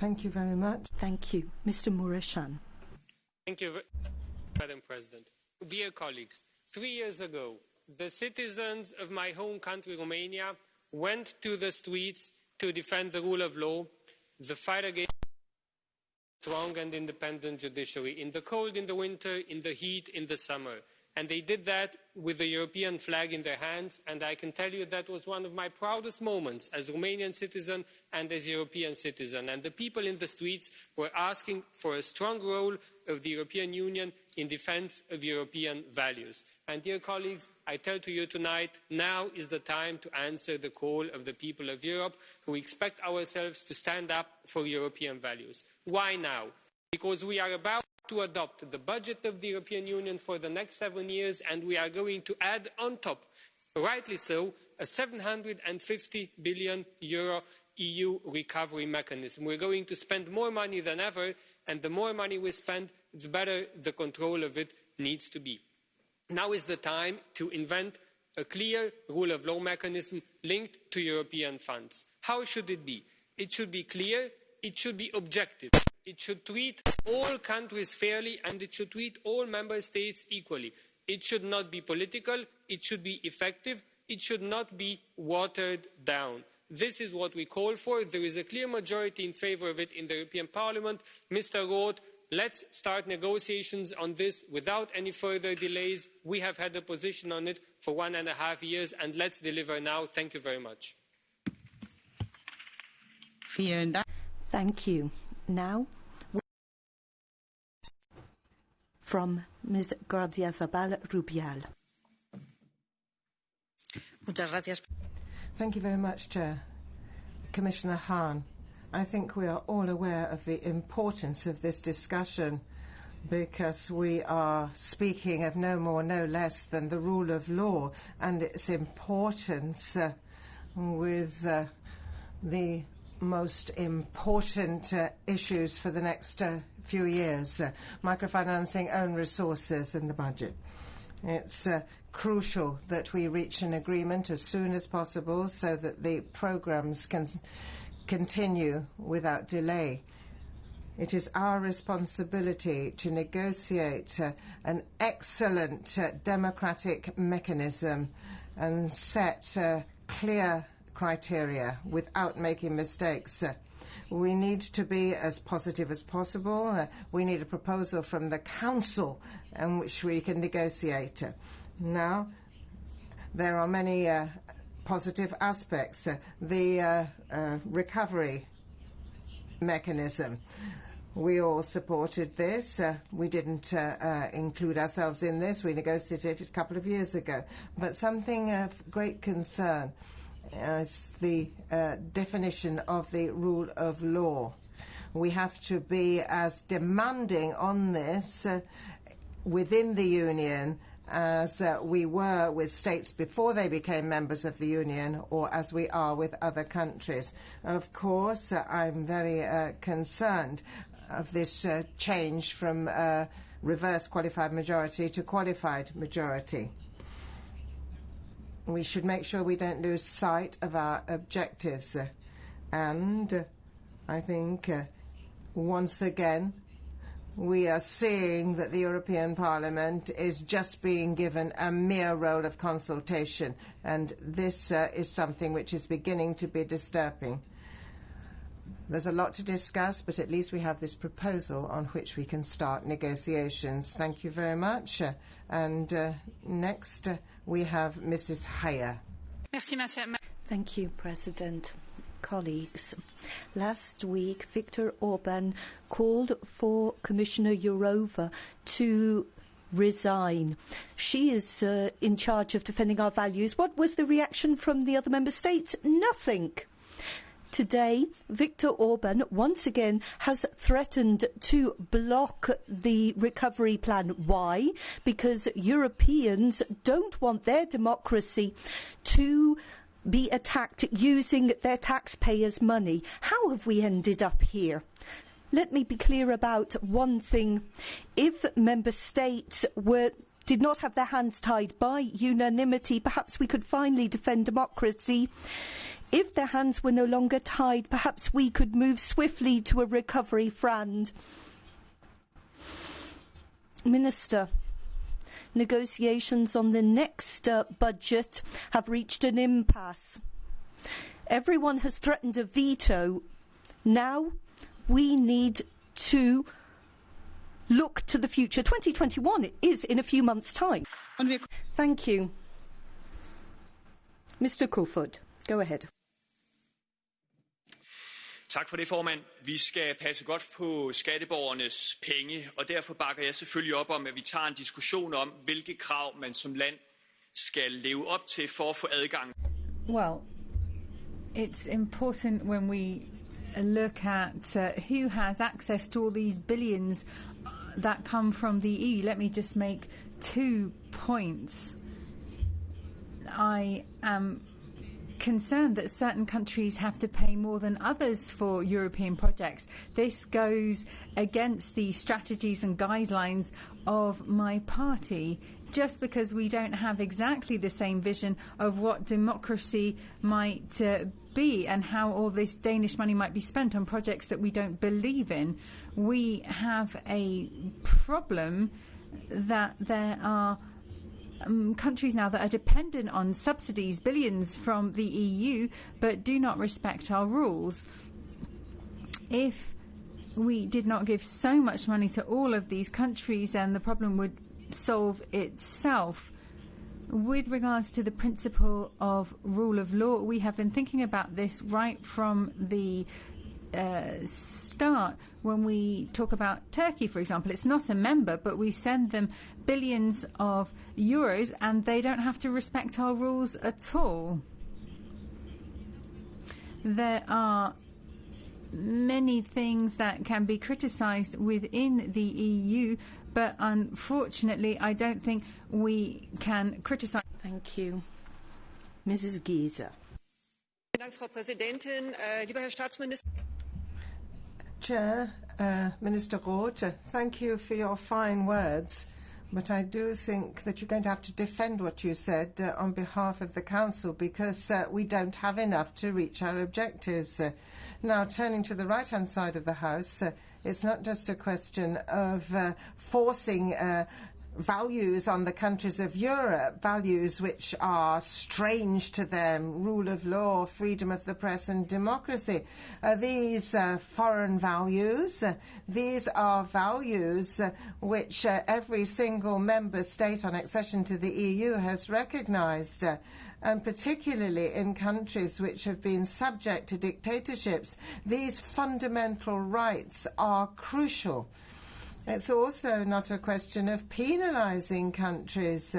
Thank you very much. Thank you. Mr. Mureşan. Thank you, Madam President. Dear colleagues, 3 years ago, the citizens of my home country, Romania, went to the streets to defend the rule of law, the fight against a strong and independent judiciary, in the cold, in the winter, in the heat, in the summer. And they did that with the European flag in their hands, and I can tell you that was one of my proudest moments as a Romanian citizen and as a European citizen. And the people in the streets were asking for a strong role of the European Union in defence of European values. And dear colleagues, I tell to you tonight, now is the time to answer the call of the people of Europe, who expect ourselves to stand up for European values. Why now? Because we are about to adopt the budget of the European Union for the next 7 years, and we are going to add on top, rightly so, a €750 billion EU recovery mechanism. We're going to spend more money than ever, and the more money we spend, the better the control of it needs to be. Now is the time to invent a clear rule of law mechanism linked to European funds. How should it be? It should be clear, it should be objective. It should treat all countries fairly, and it should treat all member states equally. It should not be political, it should be effective, it should not be watered down. This is what we call for. There is a clear majority in favour of it in the European Parliament. Mr. Roth, let's start negotiations on this without any further delays. We have had a position on it for 1.5 years, and let's deliver now. Thank you very much. Thank you. Now, from Ms. Gardia Zabal Rubial. Thank you very much, Chair. Commissioner Hahn, I think we are all aware of the importance of this discussion, because we are speaking of no more, no less than the rule of law and its importance with the most important issues for the next few years, microfinancing, own resources and the budget. It's crucial that we reach an agreement as soon as possible so that the programmes can continue without delay. It is our responsibility to negotiate an excellent democratic mechanism and set clear criteria without making mistakes. We need to be as positive as possible. We need a proposal from the Council in which we can negotiate. Now, there are many positive aspects. The recovery mechanism. We all supported this. We didn't include ourselves in this. We negotiated it a couple of years ago. But something of great concern is the definition of the rule of law. We have to be as demanding on this within the Union as we were with states before they became members of the Union, or as we are with other countries. Of course, I'm very concerned of this change from reverse qualified majority to qualified majority. We should make sure we don't lose sight of our objectives. And I think once again we are seeing that the European Parliament is just being given a mere role of consultation, and this is something which is beginning to be disturbing. There's a lot to discuss, but at least we have this proposal on which we can start negotiations. Thank you very much. And next we have Mrs. Hayer. Thank you, President. Colleagues, last week Viktor Orban called for Commissioner Jourova to resign. She is in charge of defending our values. What was the reaction from the other member states? Nothing. Today, Viktor Orban once again has threatened to block the recovery plan. Why? Because Europeans don't want their democracy to be attacked using their taxpayers' money. How have we ended up here? Let me be clear about one thing. If member states did not have their hands tied by unanimity, perhaps we could finally defend democracy if their hands were no longer tied, perhaps we could move swiftly to a recovery fund. Minister, negotiations on the next budget have reached an impasse. Everyone has threatened a veto. Now we need to look to the future. 2021 is in a few months' time. Thank you. Mr. Kofod, go ahead. Tak for det, formand. Vi skal passe godt på skatteborgernes penge, og derfor bakker jeg selvfølgelig op om, at vi tager en diskussion om, hvilke krav man som land skal leve op til for at få adgang. Well, it's important when we look at who has access to all these billions that come from the EU. Let me just make 2 points. I am concerned that certain countries have to pay more than others for European projects. This goes against the strategies and guidelines of my party. Just because we don't have exactly the same vision of what democracy might be and how all this Danish money might be spent on projects that we don't believe in, we have a problem that there are countries now that are dependent on subsidies, billions from the EU, but do not respect our rules. If we did not give so much money to all of these countries, then the problem would solve itself. With regards to the principle of rule of law, we have been thinking about this right from the start. When we talk about Turkey, for example, it's not a member, but we send them billions of euros and they don't have to respect our rules at all. There are many things that can be criticised within the EU, but unfortunately I don't think we can criticise. Thank you. Mrs. Gieser. Frau Präsidentin, lieber Herr Staatsminister. Chair, Minister Roth, thank you for your fine words, but I do think that you're going to have to defend what you said on behalf of the Council, because we don't have enough to reach our objectives. Now, turning to the right-hand side of the House, it's not just a question of forcing values on the countries of Europe, values which are strange to them: rule of law, freedom of the press and democracy. These foreign values, these are values which every single member state on accession to the EU has recognized, and particularly in countries which have been subject to dictatorships. These fundamental rights are crucial. It's also not a question of penalising countries,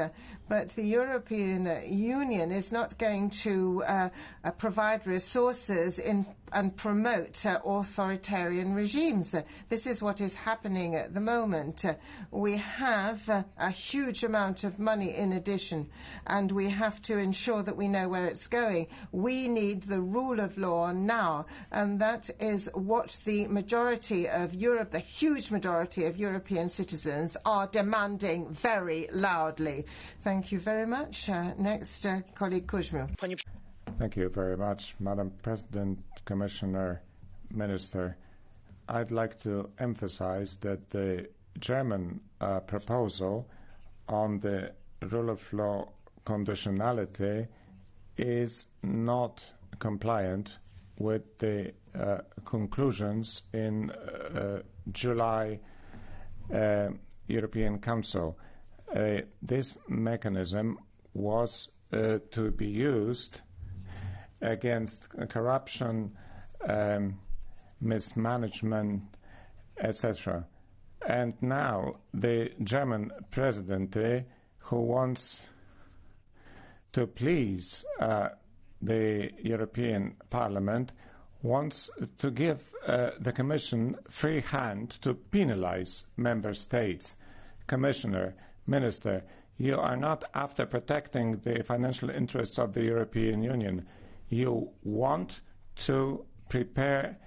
but the European Union is not going to provide resources and promote authoritarian regimes. This is what is happening at the moment. We have a huge amount of money in addition, and we have to ensure that we know where it's going. We need the rule of law now, and that is what the majority of Europe, the huge majority of European citizens, are demanding very loudly. Thank you very much. Next, colleague Kuzmiu. Thank you very much, Madam President, Commissioner, Minister. I'd like to emphasize that the German proposal on the rule of law conditionality is not compliant with the conclusions in July European Council. This mechanism was to be used against corruption, mismanagement, etc. And now the German presidency, who wants to please the European Parliament, wants to give the Commission free hand to penalize member states. Commissioner, Minister, you are not after protecting the financial interests of the European Union. You want to prepare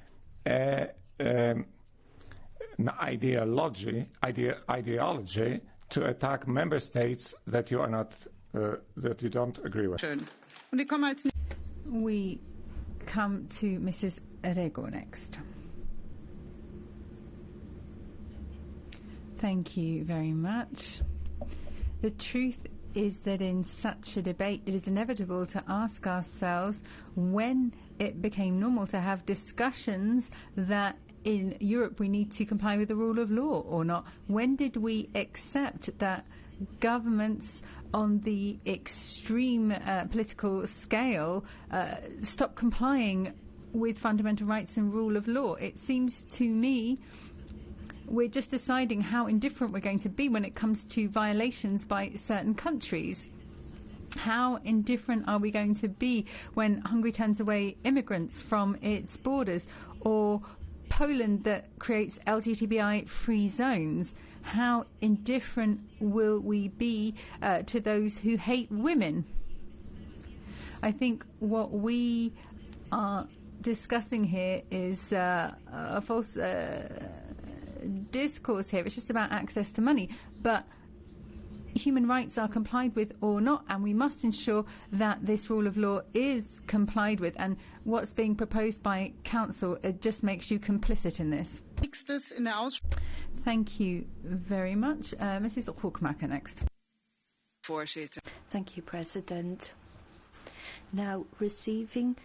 an ideology to attack member states that you are not that you don't agree with. We come to Mrs. Rego next. Thank you very much. The truth is that in such a debate it is inevitable to ask ourselves when it became normal to have discussions that in Europe we need to comply with the rule of law or not. When did we accept that governments on the extreme political scale stop complying with fundamental rights and rule of law? It seems to me we're just deciding how indifferent we're going to be when it comes to violations by certain countries. How indifferent are we going to be when Hungary turns away immigrants from its borders, or Poland that creates LGBTI-free zones? How indifferent will we be to those who hate women? I think what we are discussing here is a false discourse here. It's just about access to money, but human rights are complied with or not, and we must ensure that this rule of law is complied with, and what's being proposed by Council, it just makes you complicit in this. Thank you very much. Mrs. Hoekmaker next. Thank you, President. Now, receiving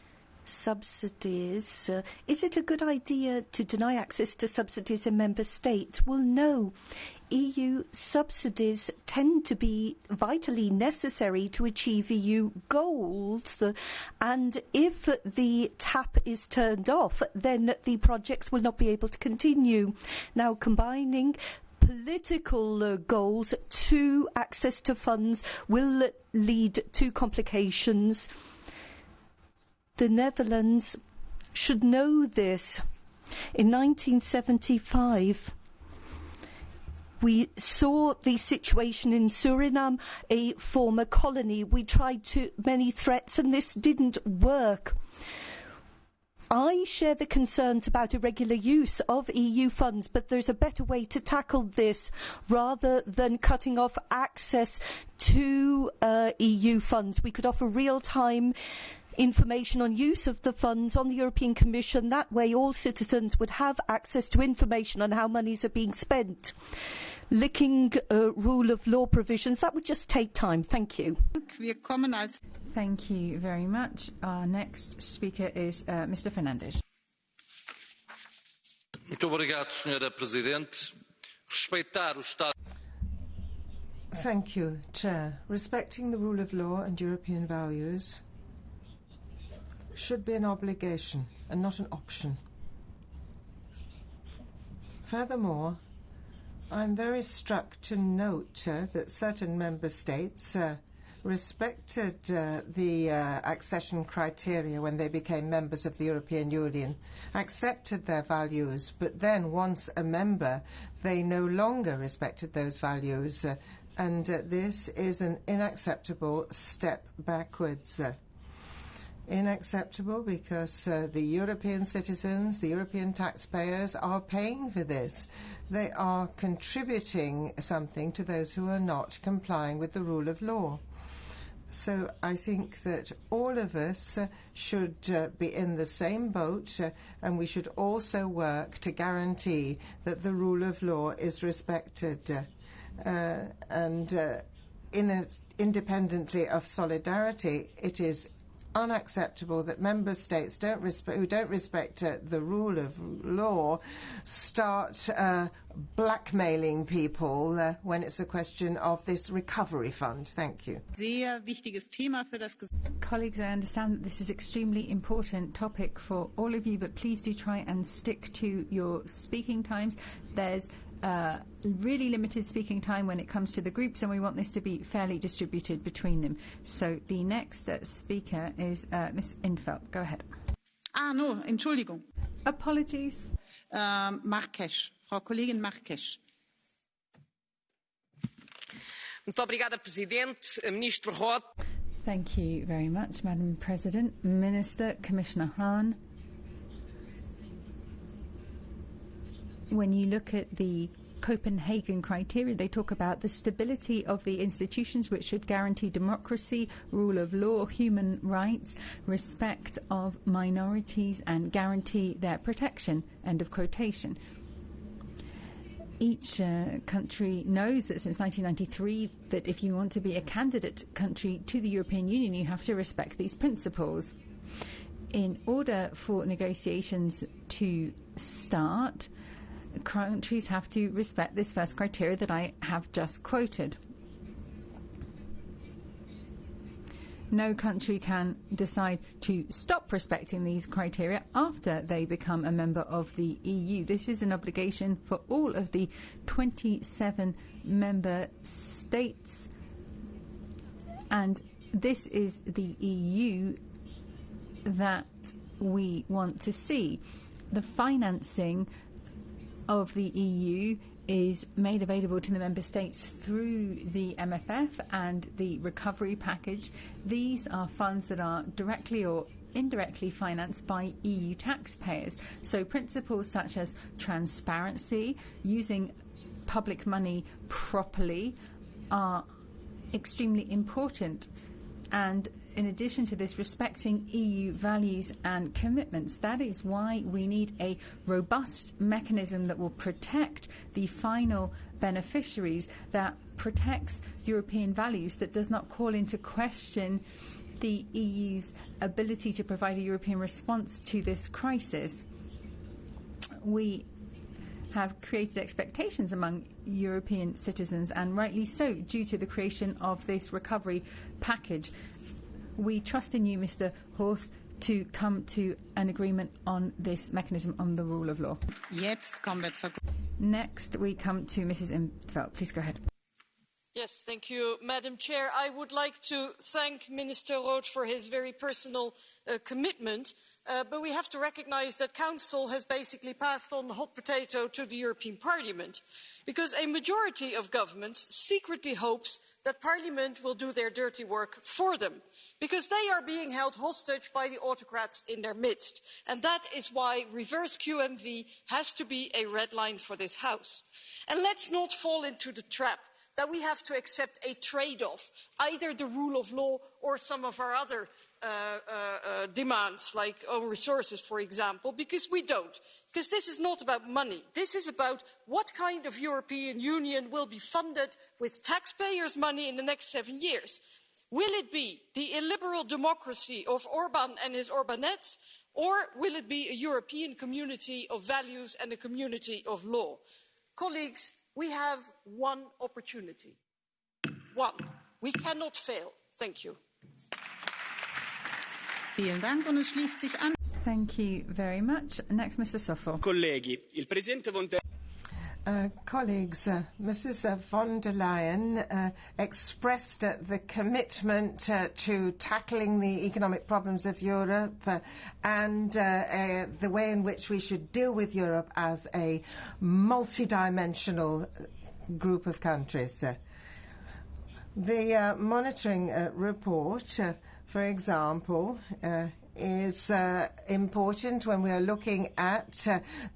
subsidies. Is it a good idea to deny access to subsidies in member states? Well, no. EU subsidies tend to be vitally necessary to achieve EU goals, and if the tap is turned off, then the projects will not be able to continue. Now, combining political goals to access to funds will lead to complications. The Netherlands should know this. In 1975, we saw the situation in Suriname, a former colony. We tried many threats and this didn't work. I share the concerns about irregular use of EU funds, but there's a better way to tackle this rather than cutting off access to EU funds. We could offer real-time information on use of the funds on the European Commission. That way all citizens would have access to information on how monies are being spent. Licking rule of law provisions, that would just take time. Thank you. Thank you very much. Our next speaker is Mr. Fernandes. Muito obrigado, Senhora Presidente. Respeitar o Estado. Thank you, Chair. Respecting the rule of law and European values should be an obligation and not an option. Furthermore, I'm very struck to note that certain member states respected the accession criteria when they became members of the European Union, accepted their values, but then once a member, they no longer respected those values, and this is an unacceptable step backwards. Unacceptable because the European citizens, the European taxpayers are paying for this. They are contributing something to those who are not complying with the rule of law. So I think that all of us should be in the same boat, and we should also work to guarantee that the rule of law is respected. Independently of solidarity, it is unacceptable that member states who don't respect the rule of law start blackmailing people when it's a question of this recovery fund. Thank you. Colleagues, I understand that this is an extremely important topic for all of you, but please do try and stick to your speaking times. There's really limited speaking time when it comes to the groups, and we want this to be fairly distributed between them. So the next speaker is Ms. Infeld. Go ahead. No, Entschuldigung. Apologies. Marques, Frau Kollegin Marques. Muito obrigada, Presidente. Ministro Roth. Thank you very much, Madam President. Minister, Commissioner Hahn. When you look at the Copenhagen criteria. They talk about the stability of the institutions which should guarantee democracy, rule of law, human rights, respect of minorities and guarantee their protection. End of quotation. Each country knows that since 1993 that if you want to be a candidate country to the European Union, you have to respect these principles. In order for negotiations to start, countries have to respect this first criteria that I have just quoted. No country can decide to stop respecting these criteria after they become a member of the EU. This is an obligation for all of the 27 member states, and this is the EU that we want to see. The financing of the EU is made available to the member states through the MFF and the recovery package. These are funds that are directly or indirectly financed by EU taxpayers. So principles such as transparency, using public money properly, are extremely important. And in addition to this, respecting EU values and commitments. That is why we need a robust mechanism that will protect the final beneficiaries, that protects European values, that does not call into question the EU's ability to provide a European response to this crisis. We have created expectations among European citizens, and rightly so, due to the creation of this recovery package. We trust in you, Mr. Horth, to come to an agreement on this mechanism on the rule of law. Next, we come to Mrs. Intveld. Please go ahead. Yes, thank you, Madam Chair. I would like to thank Minister Roth for his very personal commitment, but we have to recognise that Council has basically passed on the hot potato to the European Parliament, because a majority of governments secretly hopes that Parliament will do their dirty work for them, because they are being held hostage by the autocrats in their midst. And that is why reverse QMV has to be a red line for this House. And let's not fall into the trap that we have to accept a trade-off, either the rule of law or some of our other demands, like own resources, for example, because we don't. Because this is not about money. This is about what kind of European Union will be funded with taxpayers' money in the next 7 years. Will it be the illiberal democracy of Orban and his Orbanettes, or will it be a European community of values and a community of law? Colleagues, we have one opportunity. One. We cannot fail. Thank you. Thank you very much. Next, Mr. Sofo. Colleghi, il Presidente von der Colleagues, Mrs. von der Leyen expressed the commitment to tackling the economic problems of Europe and the way in which we should deal with Europe as a multidimensional group of countries. The monitoring report, for example, is important when we are looking at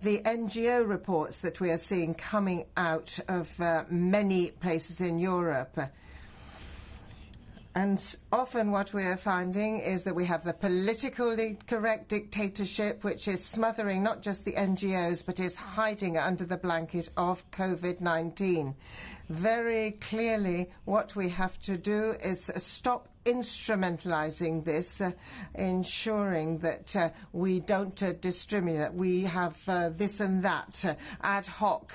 the NGO reports that we are seeing coming out of many places in Europe. And often what we are finding is that we have the politically correct dictatorship, which is smothering not just the NGOs, but is hiding under the blanket of COVID-19. Very clearly, what we have to do is stop instrumentalizing this, ensuring that we don't discriminate. We have this and that, ad hoc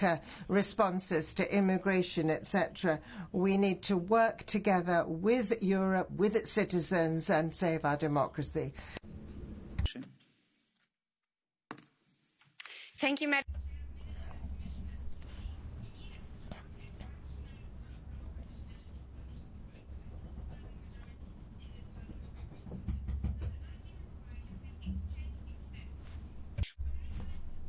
responses to immigration, etc. We need to work together with Europe, with its citizens, and save our democracy. Thank you, Madam.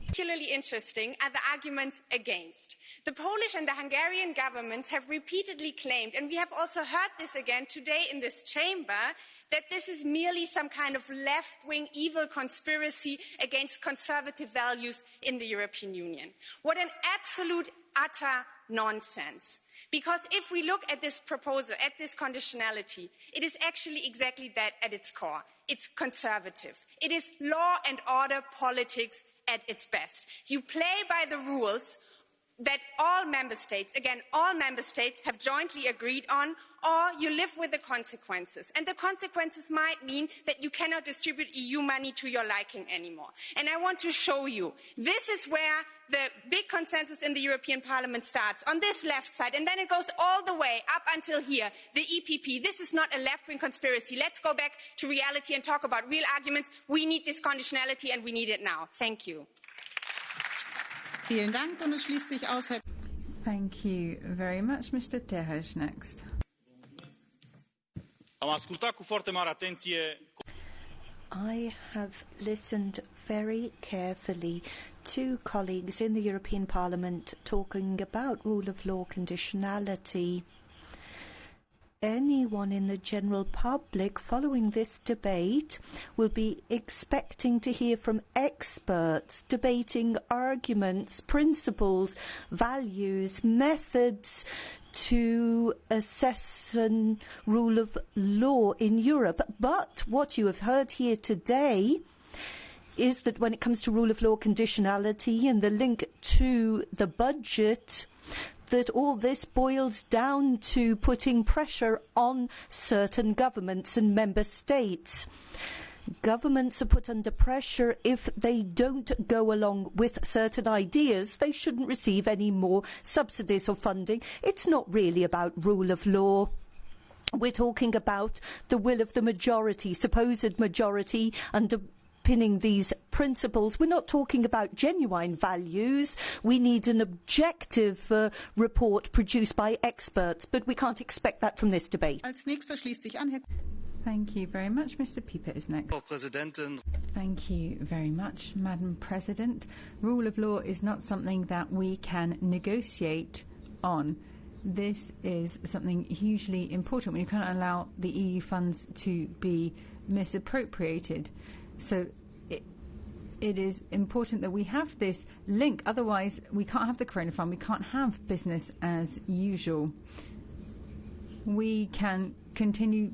Particularly interesting are the arguments against. The Polish and the Hungarian governments have repeatedly claimed, and we have also heard this again today in this chamber, that this is merely some kind of left-wing evil conspiracy against conservative values in the European Union. What an absolute, utter nonsense. Because if we look at this proposal, at this conditionality, it is actually exactly that at its core. It's conservative. It is law and order politics at its best. You play by the rules that all member states have jointly agreed on, or you live with the consequences. And the consequences might mean that you cannot distribute EU money to your liking anymore. And I want to show you, this is where the big consensus in the European Parliament starts, on this left side, and then it goes all the way up until here, the EPP. This is not a left-wing conspiracy. Let's go back to reality and talk about real arguments. We need this conditionality and we need it now. Thank you. Vielen Dank, und es schließt sich aus, Herr. Thank you very much. Mr. Terres next. Am ascultat cu foarte mare atenție. I have listened very carefully to colleagues in the European Parliament talking about rule of law conditionality. Anyone in the general public following this debate will be expecting to hear from experts debating arguments, principles, values, methods to assess a rule of law in Europe. But what you have heard here today is that when it comes to rule of law conditionality and the link to the budget, that all this boils down to putting pressure on certain governments and member states. Governments are put under pressure if they don't go along with certain ideas. They shouldn't receive any more subsidies or funding. It's not really about rule of law. We're talking about the will of the majority, supposed majority, underpinning these principles. We're not talking about genuine values. We need an objective report produced by experts, but we can't expect that from this debate. Als nächster schließt sich an, Herr. Thank you very much. Mr. Pieper is next. Frau Präsidentin. Thank you very much, Madam President. Rule of law is not something that we can negotiate on. This is something hugely important. We can't allow the EU funds to be misappropriated. So it is important that we have this link. Otherwise, we can't have the Corona Fund. We can't have business as usual. We can continue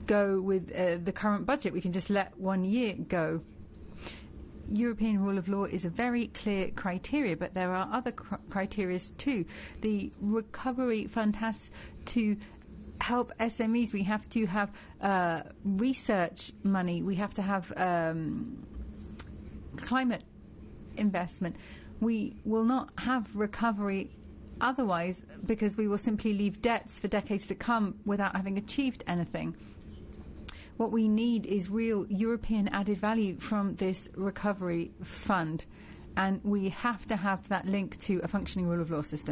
go with the current budget. We can just let 1 year go. European rule of law is a very clear criteria, but there are other criteria too. The recovery fund has to help SMEs. We have to have research money. We have to have climate investment. We will not have recovery otherwise, because we will simply leave debts for decades to come without having achieved anything. What we need is real European added value from this recovery fund, and we have to have that link to a functioning rule of law system.